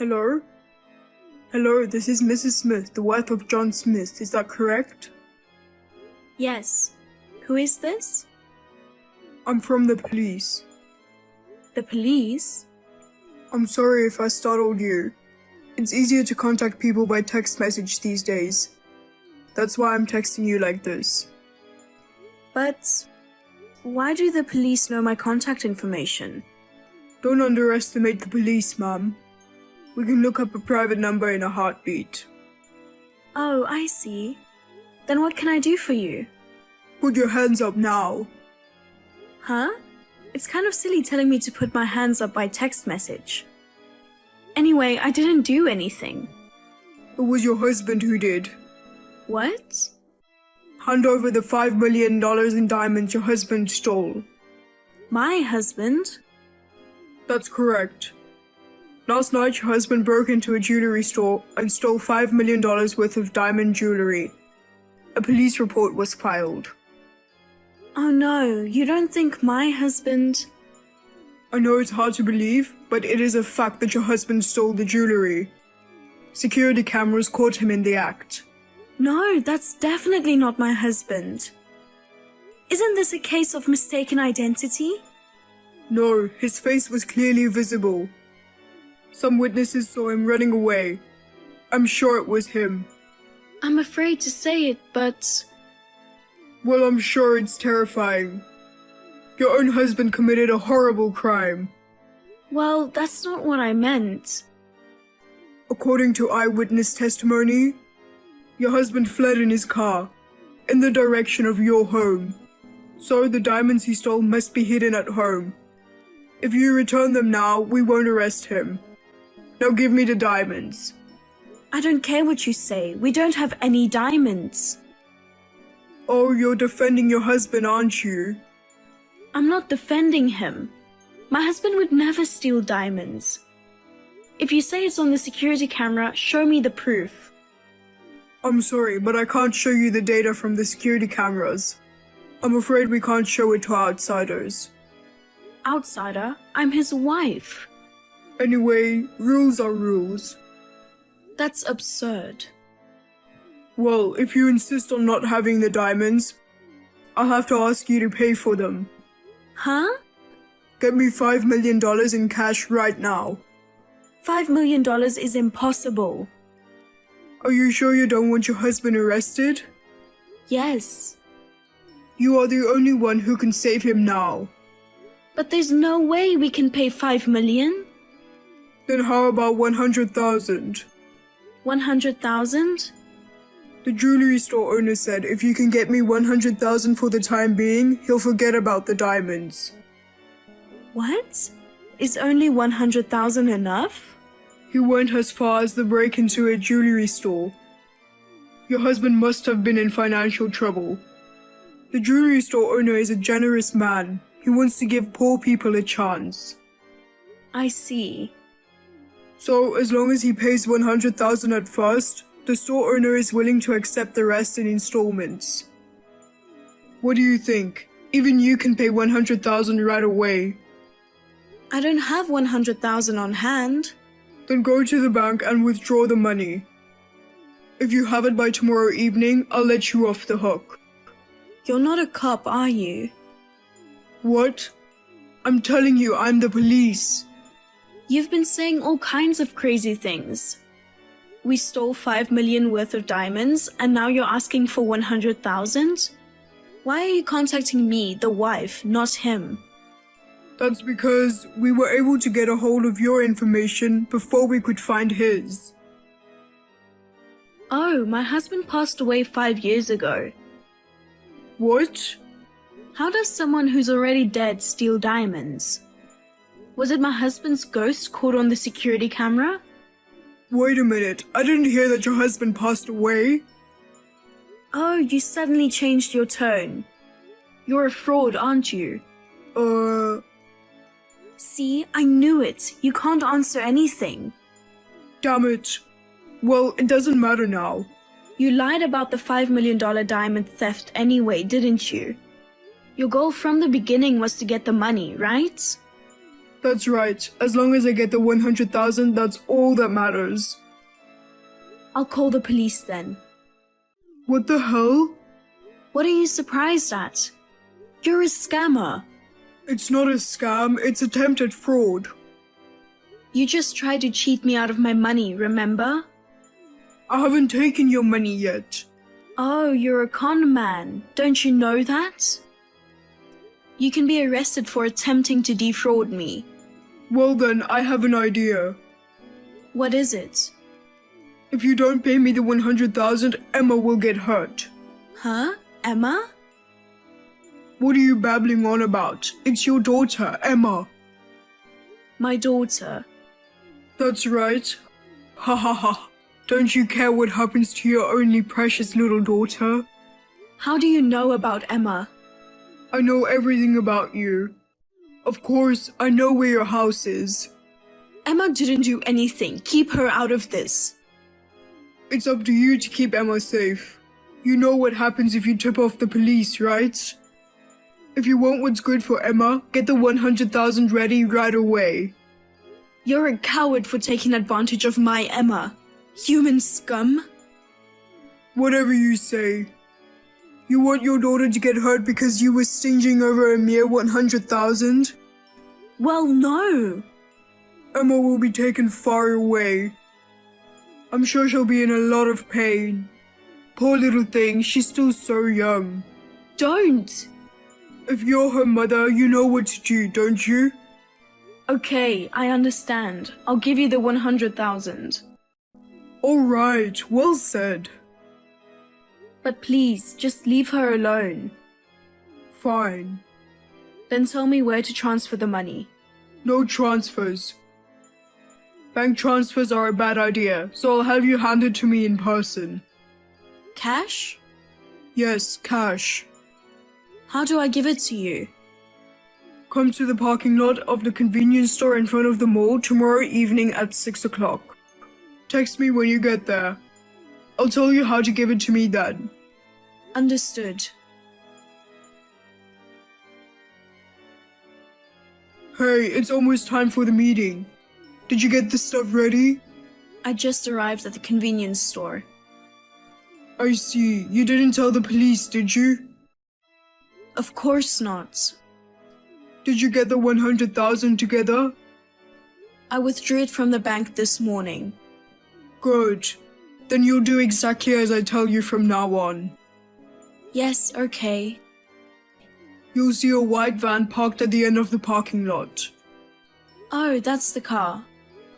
Hello? Hello, this is Mrs. Smith, the wife of John Smith. Is that correct? Yes. Who is this? I'm from the police. The police? I'm sorry if I startled you. It's easier to contact people by text message these days. That's why I'm texting you like this. But why do the police know my contact information? Don't underestimate the police, ma'am. We can look up a private number in a heartbeat. Oh, I see. Then what can I do for you? Put your hands up now. Huh? It's kind of silly telling me to put my hands up by text message. Anyway, I didn't do anything. It was your husband who did. What? Hand over the $5 million in diamonds your husband stole. My husband? That's correct. Last night, your husband broke into a jewelry store and stole $5 million worth of diamond jewelry. A police report was filed. Oh no, you don't think my husband... I know it's hard to believe, but it is a fact that your husband stole the jewelry. Security cameras caught him in the act. No, that's definitely not my husband. Isn't this a case of mistaken identity? No, his face was clearly visible. Some witnesses saw him running away. I'm sure it was him. I'm afraid to say it, but... Well, I'm sure it's terrifying. Your own husband committed a horrible crime. Well, that's not what I meant. According to eyewitness testimony, your husband fled in his car, in the direction of your home. So the diamonds he stole must be hidden at home. If you return them now, we won't arrest him. Now give me the diamonds. I don't care what you say. We don't have any diamonds. Oh, you're defending your husband, aren't you? I'm not defending him. My husband would never steal diamonds. If you say it's on the security camera, show me the proof. I'm sorry, but I can't show you the data from the security cameras. I'm afraid we can't show it to outsiders. Outsider? I'm his wife. Anyway, rules are rules. That's absurd. Well, if you insist on not having the diamonds, I'll have to ask you to pay for them. Huh? Get me $5 million in cash right now. $5 million is impossible. Are you sure you don't want your husband arrested? Yes. You are the only one who can save him now. But there's no way we can pay $5 million. Then how about 100,000? 100,000? The jewelry store owner said if you can get me 100,000 for the time being, he'll forget about the diamonds. What? Is only 100,000 enough? He went as far as the break into a jewelry store. Your husband must have been in financial trouble. The jewelry store owner is a generous man. He wants to give poor people a chance. I see. So, as long as he pays 100,000 at first, the store owner is willing to accept the rest in installments. What do you think? Even you can pay 100,000 right away. I don't have 100,000 on hand. Then go to the bank and withdraw the money. If you have it by tomorrow evening, I'll let you off the hook. You're not a cop, are you? What? I'm telling you, I'm the police. You've been saying all kinds of crazy things. We stole $5 million worth of diamonds, and now you're asking for 100,000? Why are you contacting me, the wife, not him? That's because we were able to get a hold of your information before we could find his. Oh, my husband passed away 5 years ago. What? How does someone who's already dead steal diamonds? Was it my husband's ghost caught on the security camera? Wait a minute, I didn't hear that your husband passed away. Oh, you suddenly changed your tone. You're a fraud, aren't you? See, I knew it. You can't answer anything. Damn it. Well, it doesn't matter now. You lied about the $5 million diamond theft anyway, didn't you? Your goal from the beginning was to get the money, right? That's right. As long as I get the 100,000, that's all that matters. I'll call the police then. What the hell? What are you surprised at? You're a scammer. It's not a scam, it's attempted fraud. You just tried to cheat me out of my money, remember? I haven't taken your money yet. Oh, you're a con man. Don't you know that? You can be arrested for attempting to defraud me. Well then, I have an idea. What is it? If you don't pay me the 100,000, Emma will get hurt. Huh? Emma? What are you babbling on about? It's your daughter, Emma. My daughter. That's right. Ha ha ha. Don't you care what happens to your only precious little daughter? How do you know about Emma? I know everything about you. Of course, I know where your house is. Emma didn't do anything. Keep her out of this. It's up to you to keep Emma safe. You know what happens if you tip off the police, right? If you want what's good for Emma, get the 100,000 ready right away. You're a coward for taking advantage of my Emma. Human scum. Whatever you say. You want your daughter to get hurt because you were stinging over a mere 100,000? Well, no. Emma will be taken far away. I'm sure she'll be in a lot of pain. Poor little thing, she's still so young. Don't. If you're her mother, you know what to do, don't you? Okay, I understand. I'll give you the 100,000. Alright, well said. But please, just leave her alone. Fine. Then tell me where to transfer the money. No transfers. Bank transfers are a bad idea, so I'll have you hand it to me in person. Cash? Yes, cash. How do I give it to you? Come to the parking lot of the convenience store in front of the mall tomorrow evening at 6 o'clock. Text me when you get there. I'll tell you how to give it to me then. Understood. Hey, it's almost time for the meeting. Did you get the stuff ready? I just arrived at the convenience store. I see. You didn't tell the police, did you? Of course not. Did you get the 100,000 together? I withdrew it from the bank this morning. Good. Then you'll do exactly as I tell you from now on. Yes, okay. You'll see a white van parked at the end of the parking lot. Oh, that's the car.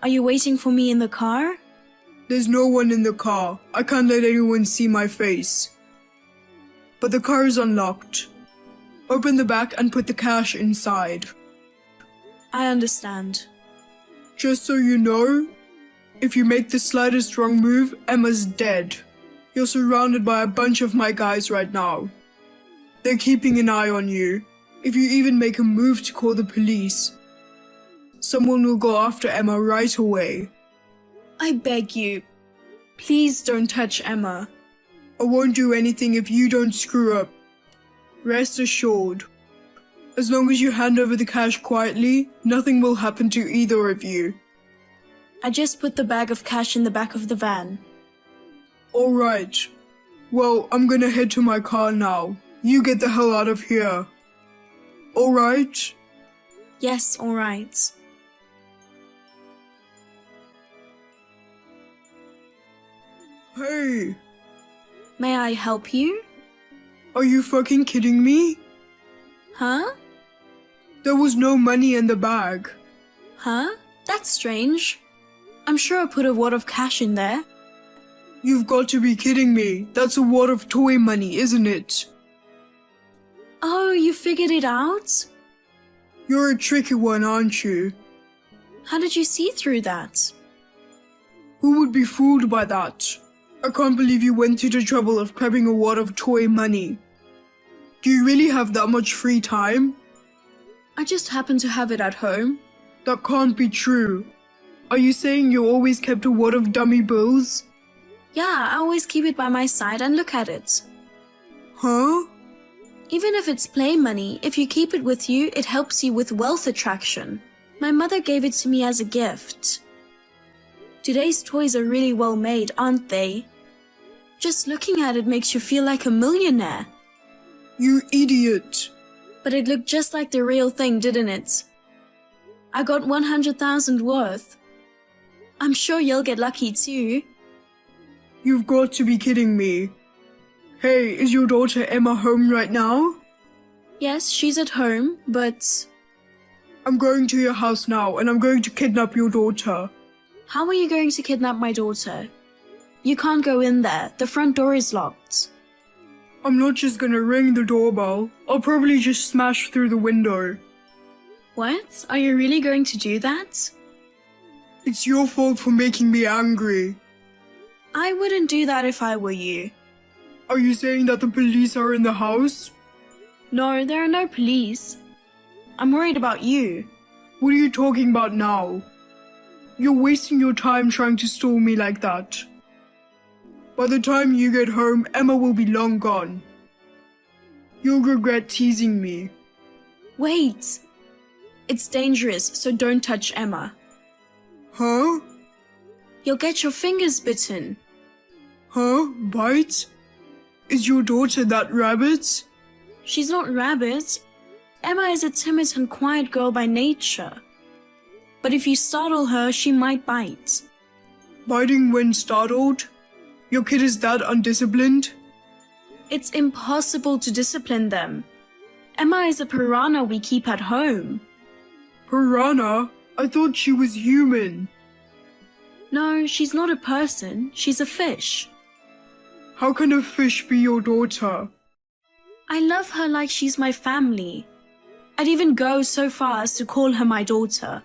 Are you waiting for me in the car? There's no one in the car. I can't let anyone see my face. But the car is unlocked. Open the back and put the cash inside. I understand. Just so you know, if you make the slightest wrong move, Emma's dead. You're surrounded by a bunch of my guys right now. They're keeping an eye on you. If you even make a move to call the police, someone will go after Emma right away. I beg you. Please don't touch Emma. I won't do anything if you don't screw up. Rest assured. As long as you hand over the cash quietly, nothing will happen to either of you. I just put the bag of cash in the back of the van. Alright. Well, I'm gonna head to my car now. You get the hell out of here. Alright? Yes, alright. Hey, May I help you? are you fucking kidding me? Huh? There was no money in the bag. Huh? That's strange. I'm sure I put a wad of cash in there. You've got to be kidding me. That's a wad of toy money, isn't it? Oh, you figured it out? You're a tricky one, aren't you? How did you see through that? Who would be fooled by that? I can't believe you went to the trouble of grabbing a wad of toy money. Do you really have that much free time? I just happened to have it at home. That can't be true. Are you saying you always kept a wad of dummy bills? Yeah, I always keep it by my side and look at it. Huh? Even if it's play money, if you keep it with you, it helps you with wealth attraction. My mother gave it to me as a gift. Today's toys are really well made, aren't they? Just looking at it makes you feel like a millionaire. You idiot. But it looked just like the real thing, didn't it? I got 100,000 worth. I'm sure you'll get lucky too. You've got to be kidding me. Hey, is your daughter Emma home right now? Yes, she's at home, but... I'm going to your house now and I'm going to kidnap your daughter. How are you going to kidnap my daughter? You can't go in there. The front door is locked. I'm not just gonna ring the doorbell. I'll probably just smash through the window. What? Are you really going to do that? It's your fault for making me angry. I wouldn't do that if I were you. Are you saying that the police are in the house? No, there are no police. I'm worried about you. What are you talking about now? You're wasting your time trying to stall me like that. By the time you get home, Emma will be long gone. You'll regret teasing me. Wait! It's dangerous, so don't touch Emma. Huh? You'll get your fingers bitten. Huh? Bite? Is your daughter that rabbit? She's not rabbit. Emma is a timid and quiet girl by nature. But if you startle her, she might bite. Biting when startled? Your kid is that undisciplined? It's impossible to discipline them. Emma is a piranha we keep at home. Piranha? I thought she was human. No, she's not a person. She's a fish. How can a fish be your daughter? I love her like she's my family. I'd even go so far as to call her my daughter.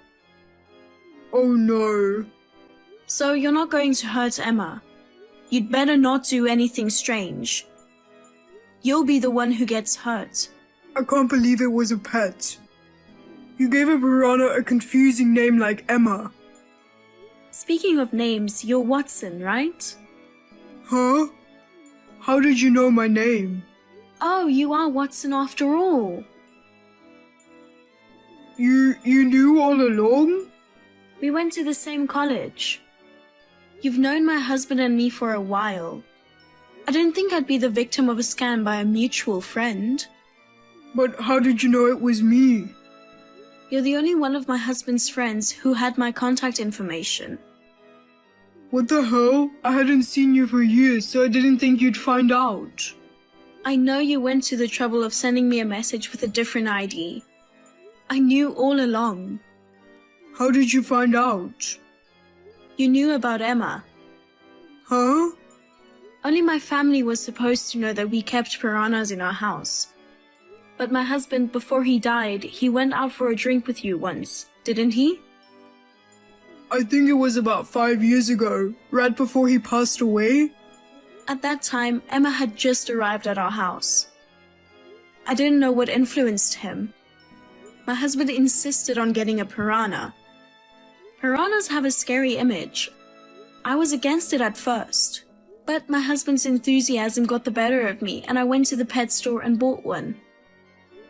Oh no. So you're not going to hurt Emma. You'd better not do anything strange. You'll be the one who gets hurt. I can't believe it was a pet. You gave a piranha a confusing name like Emma. Speaking of names, you're Watson, right? Huh? How did you know my name? Oh, you are Watson after all. You knew all along? We went to the same college. You've known my husband and me for a while. I didn't think I'd be the victim of a scam by a mutual friend. But how did you know it was me? You're the only one of my husband's friends who had my contact information. What the hell? I hadn't seen you for years, so I didn't think you'd find out. I know you went to the trouble of sending me a message with a different ID. I knew all along. How did you find out? You knew about Emma. Huh? Only my family was supposed to know that we kept piranhas in our house. But my husband, before he died, he went out for a drink with you once, didn't he? I think it was about 5 years ago, right before he passed away. At that time, Emma had just arrived at our house. I didn't know what influenced him. My husband insisted on getting a piranha. Piranhas have a scary image. I was against it at first, but my husband's enthusiasm got the better of me and I went to the pet store and bought one.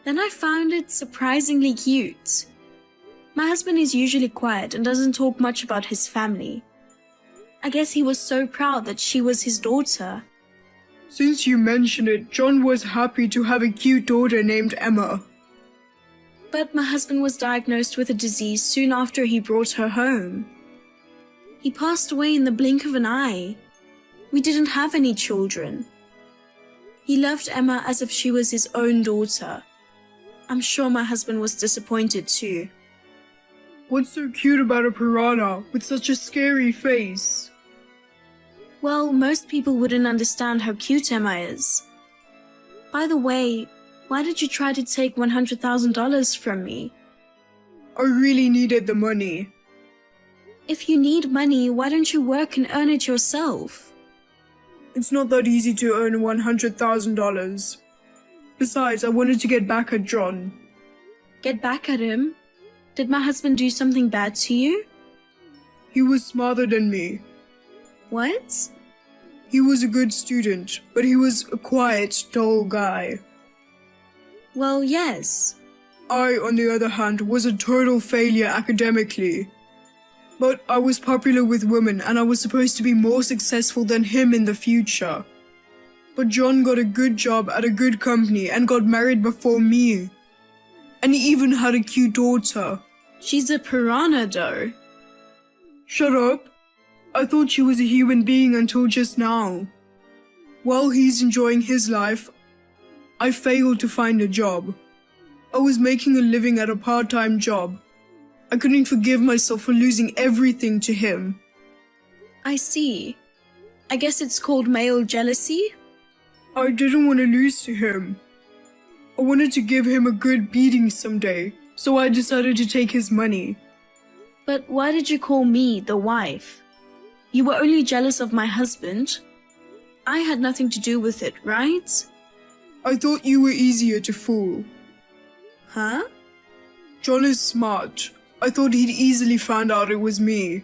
Then I found it surprisingly cute. My husband is usually quiet and doesn't talk much about his family. I guess he was so proud that she was his daughter. Since you mention it, John was happy to have a cute daughter named Emma. But my husband was diagnosed with a disease soon after he brought her home. He passed away in the blink of an eye. We didn't have any children. He loved Emma as if she was his own daughter. I'm sure my husband was disappointed too. What's so cute about a piranha with such a scary face? Well, most people wouldn't understand how cute Emma is. By the way, why did you try to take $100,000 from me? I really needed the money. If you need money, why don't you work and earn it yourself? It's not that easy to earn $100,000. Besides, I wanted to get back at John. Get back at him? Did my husband do something bad to you? He was smarter than me. What? He was a good student, but he was a quiet, dull guy. Well, yes. I, on the other hand, was a total failure academically. But I was popular with women and I was supposed to be more successful than him in the future. But John got a good job at a good company and got married before me. And he even had a cute daughter. She's a piranha, though. Shut up. I thought she was a human being until just now. While he's enjoying his life, I failed to find a job. I was making a living at a part-time job. I couldn't forgive myself for losing everything to him. I see. I guess it's called male jealousy? I didn't want to lose to him. I wanted to give him a good beating someday, so I decided to take his money. But why did you call me the wife? You were only jealous of my husband. I had nothing to do with it, right? I thought you were easier to fool. Huh? John is smart. I thought he'd easily find out it was me.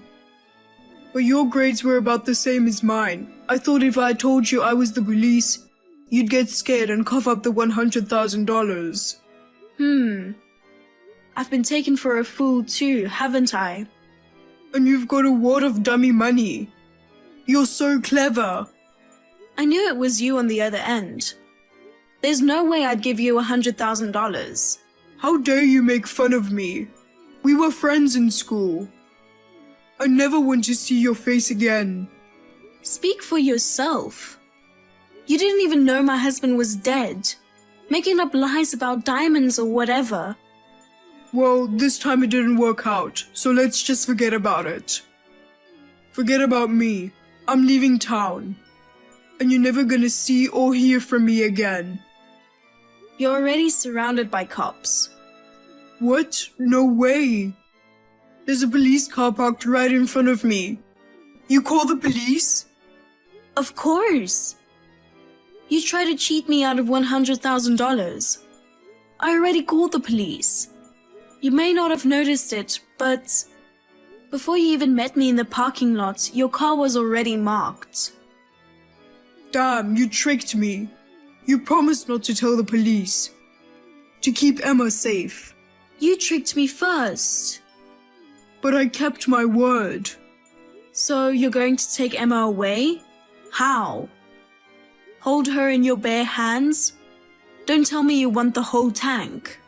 But your grades were about the same as mine. I thought if I told you I was the police, you'd get scared and cough up the $100,000. I've been taken for a fool too, haven't I? And you've got a wad of dummy money. You're so clever. I knew it was you on the other end. There's no way I'd give you $100,000. How dare you make fun of me? We were friends in school. I never want to see your face again. Speak for yourself. You didn't even know my husband was dead, making up lies about diamonds or whatever. Well, this time it didn't work out, so let's just forget about it. Forget about me. I'm leaving town. And you're never gonna see or hear from me again. You're already surrounded by cops. What? No way. There's a police car parked right in front of me. You call the police? Of course. You tried to cheat me out of $100,000. I already called the police. You may not have noticed it, but before you even met me in the parking lot, your car was already marked. Damn, you tricked me. You promised not to tell the police. To keep Emma safe. You tricked me first. But I kept my word. So you're going to take Emma away? How? Hold her in your bare hands? Don't tell me you want the whole tank.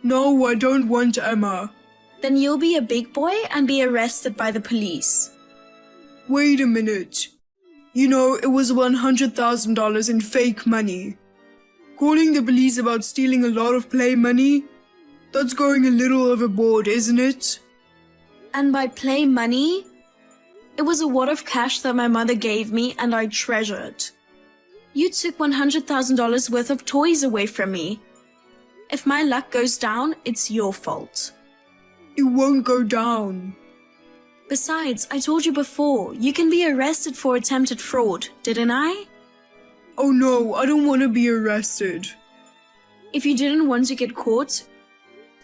No, I don't want Emma. Then you'll be a big boy and be arrested by the police. Wait a minute. You know, it was $100,000 in fake money. Calling the police about stealing a lot of play money? That's going a little overboard, isn't it? And by play money, it was a wad of cash that my mother gave me and I treasured. You took $100,000 worth of toys away from me. If my luck goes down, it's your fault. It won't go down. Besides, I told you before, you can be arrested for attempted fraud, didn't I? Oh no, I don't want to be arrested. If you didn't want to get caught,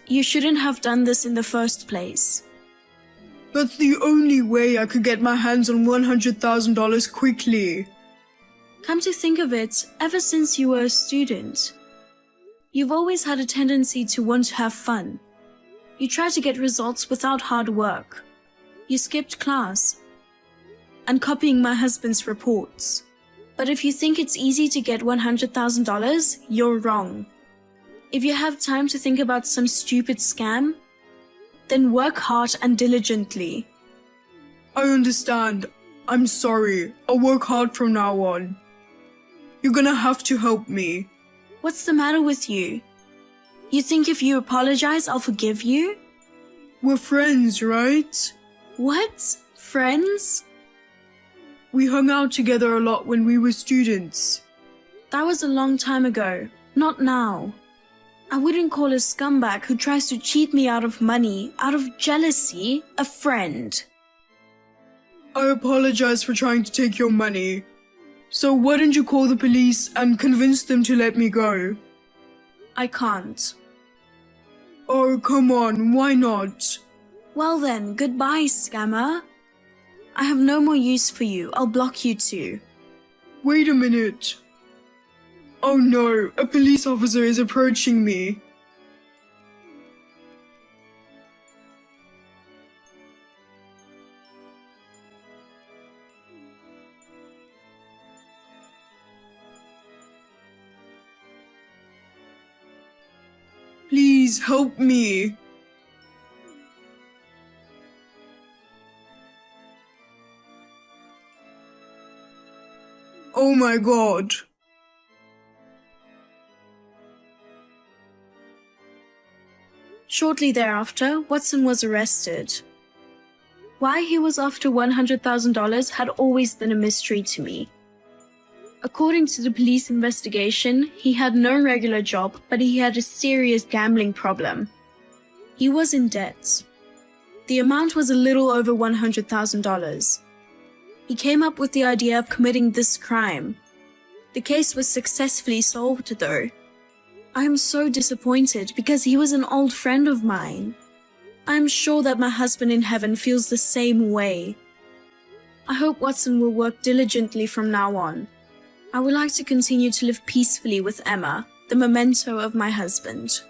you shouldn't have done this in the first place. That's the only way I could get my hands on $100,000 quickly. Come to think of it, ever since you were a student, you've always had a tendency to want to have fun. You try to get results without hard work. You skipped class and copying my husband's reports. But if you think it's easy to get $100,000, you're wrong. If you have time to think about some stupid scam, then work hard and diligently. I understand. I'm sorry. I'll work hard from now on. You're gonna have to help me. What's the matter with you? You think if you apologize, I'll forgive you? We're friends, right? What? Friends? We hung out together a lot when we were students. That was a long time ago, not now. I wouldn't call a scumbag who tries to cheat me out of money, out of jealousy, a friend. I apologize for trying to take your money. So why don't you call the police and convince them to let me go? I can't. Oh, come on, why not? Well then, goodbye, scammer. I have no more use for you. I'll block you too. Wait a minute. Oh no, a police officer is approaching me. Please help me. Oh my God. Shortly thereafter, Watson was arrested. Why he was after $100,000 had always been a mystery to me. According to the police investigation, he had no regular job, but he had a serious gambling problem. He was in debt. The amount was a little over $100,000. He came up with the idea of committing this crime. The case was successfully solved, though. I am so disappointed because he was an old friend of mine. I am sure that my husband in heaven feels the same way. I hope Watson will work diligently from now on. I would like to continue to live peacefully with Emma, the memento of my husband.